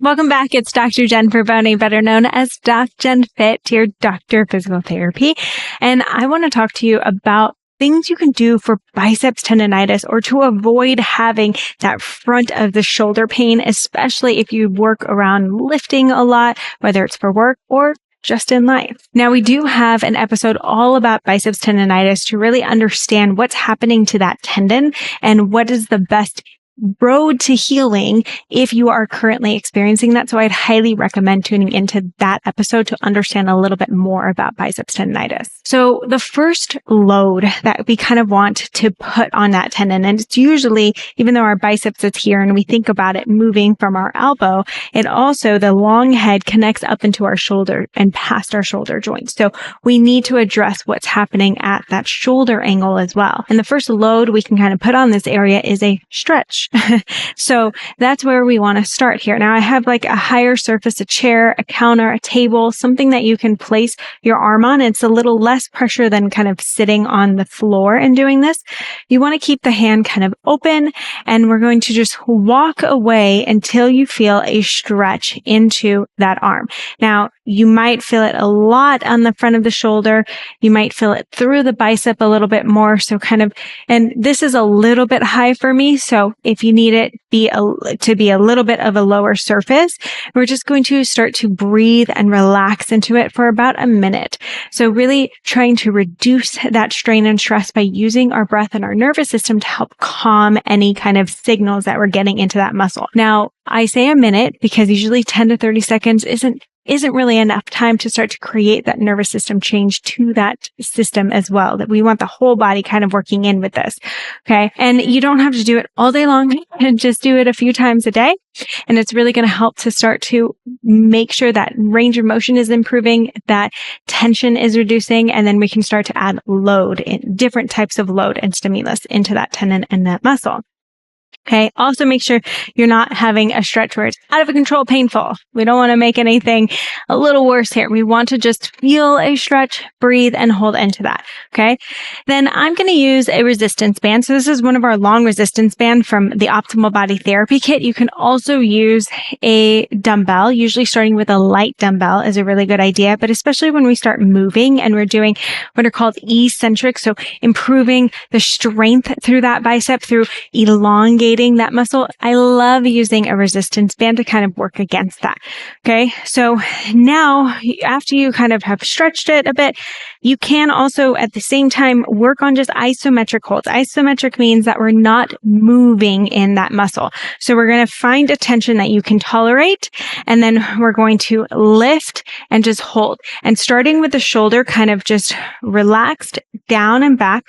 Welcome back. It's Dr. Jennifer Boney, better known as DocJenFit, your doctor of physical therapy. And I want to talk to you about things you can do for biceps tendinitis or to avoid having that front of the shoulder pain, especially if you work around lifting a lot, whether it's for work or just in life. Now, we do have an episode all about biceps tendinitis to really understand what's happening to that tendon and what is the best road to healing if you are currently experiencing that. So I'd highly recommend tuning into that episode to understand a little bit more about biceps tendinitis. So the first load that we kind of want to put on that tendon, and it's usually, even though our biceps is here and we think about it moving from our elbow, it also, the long head connects up into our shoulder and past our shoulder joints. So we need to address what's happening at that shoulder angle as well. And the first load we can kind of put on this area is a stretch. So that's where we want to start here. Now I have like a higher surface, a chair, a counter, a table, something that you can place your arm on. It's a little less pressure than kind of sitting on the floor and doing this. You want to keep the hand kind of open, and we're going to just walk away until you feel a stretch into that arm. Now, you might feel it a lot on the front of the shoulder. You might feel it through the bicep a little bit more. So kind of, and this is a little bit high for me. So if you need it to be a little bit of a lower surface, we're just going to start to breathe and relax into it for about a minute. So really trying to reduce that strain and stress by using our breath and our nervous system to help calm any kind of signals that we're getting into that muscle. Now, I say a minute because usually 10 to 30 seconds isn't really enough time to start to create that nervous system change to that system as well, that we want the whole body kind of working in with this. Okay. And you don't have to do it all day long, and just do it a few times a day. And it's really going to help to start to make sure that range of motion is improving, that tension is reducing, and then we can start to add load, in different types of load and stimulus into that tendon and that muscle. Okay. Also make sure you're not having a stretch where it's out of control painful. We don't want to make anything a little worse here. We want to just feel a stretch, breathe, and hold into that. Okay. Then I'm going to use a resistance band. So this is one of our long resistance band from the Optimal Body Therapy Kit. You can also use a dumbbell. Usually starting with a light dumbbell is a really good idea, but especially when we start moving and we're doing what are called eccentrics. So improving the strength through that bicep through elongating that muscle. I love using a resistance band to kind of work against that. Okay. So now after you kind of have stretched it a bit, you can also at the same time work on just isometric holds. Isometric means that we're not moving in that muscle. So we're going to find a tension that you can tolerate, and then we're going to lift and just hold. And starting with the shoulder kind of just relaxed down and back,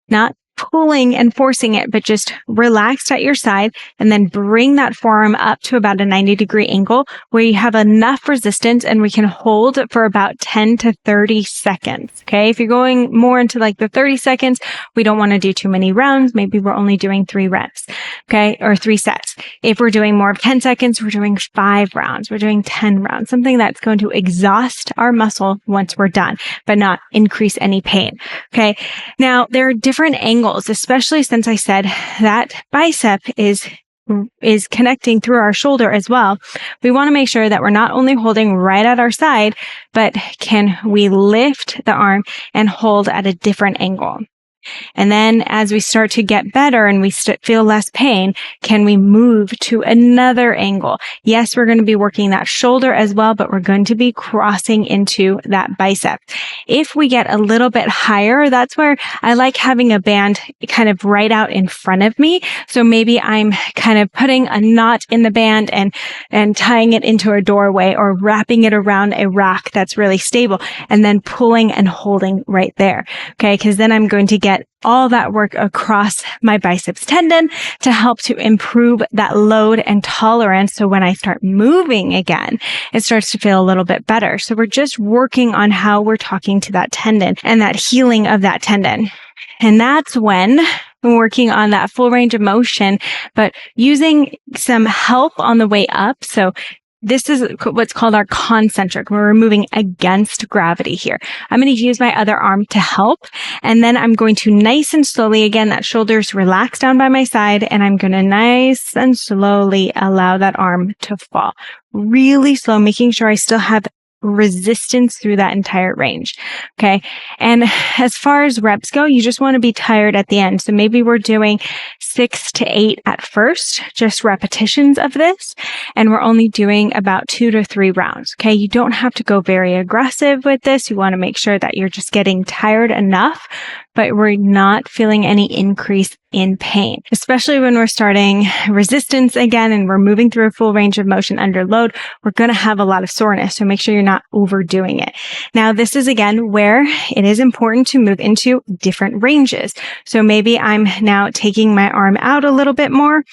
not pulling and forcing it, but just relaxed at your side, and then bring that forearm up to about a 90-degree angle where you have enough resistance and we can hold for about 10 to 30 seconds. Okay. If you're going more into like the 30 seconds, we don't want to do too many rounds. Maybe we're only doing 3 reps. Okay. Or 3 sets. If we're doing more of 10 seconds, we're doing 5 rounds. We're doing 10 rounds, something that's going to exhaust our muscle once we're done, but not increase any pain. Okay. Now there are different angles, especially since I said that bicep is connecting through our shoulder as well. We want to make sure that we're not only holding right at our side, but can we lift the arm and hold at a different angle? And then as we start to get better and we feel less pain, can we move to another angle? Yes, we're going to be working that shoulder as well, but we're going to be crossing into that bicep. If we get a little bit higher, that's where I like having a band kind of right out in front of me. So maybe I'm kind of putting a knot in the band and tying it into a doorway, or wrapping it around a rack that's really stable, and then pulling and holding right there. Okay. Because then I'm going to get all that work across my biceps tendon to help to improve that load and tolerance. So when I start moving again, it starts to feel a little bit better. So we're just working on how we're talking to that tendon and that healing of that tendon. And that's when we're working on that full range of motion, but using some help on the way up. So This is what's called our concentric. We're moving against gravity here. I'm going to use my other arm to help. And then I'm going to nice and slowly, again, that shoulder's relaxed down by my side. And I'm going to nice and slowly allow that arm to fall. Really slow, making sure I still have resistance through that entire range. Okay. And as far as reps go, you just want to be tired at the end. So maybe we're doing 6 to 8 at first, just repetitions of this. And we're only doing about 2 to 3 rounds. Okay. You don't have to go very aggressive with this. You want to make sure that you're just getting tired enough, but we're not feeling any increase in pain, especially when we're starting resistance again and we're moving through a full range of motion under load. We're going to have a lot of soreness. So make sure you're not overdoing it. Now, this is again where it is important to move into different ranges. So maybe I'm now taking my arm out a little bit more,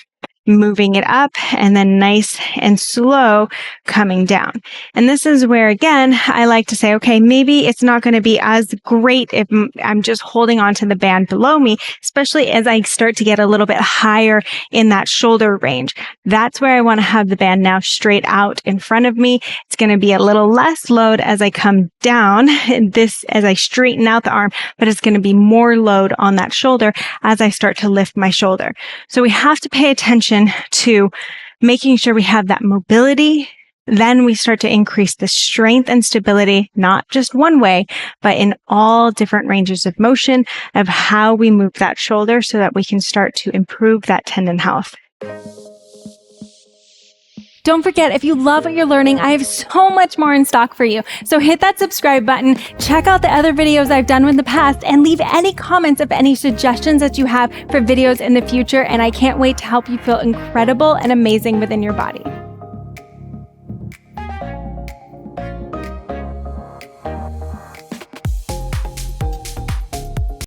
moving it up, and then nice and slow coming down. And this is where, again, I like to say, okay, maybe it's not going to be as great if I'm just holding on to the band below me, especially as I start to get a little bit higher in that shoulder range. That's where I want to have the band now straight out in front of me. It's going to be a little less load as I come down, as I straighten out the arm, but it's going to be more load on that shoulder as I start to lift my shoulder. So we have to pay attention to making sure we have that mobility. Then we start to increase the strength and stability, not just one way, but in all different ranges of motion of how we move that shoulder so that we can start to improve that tendon health. Don't forget, if you love what you're learning, I have so much more in stock for you. So hit that subscribe button, check out the other videos I've done in the past, and leave any comments of any suggestions that you have for videos in the future. And I can't wait to help you feel incredible and amazing within your body.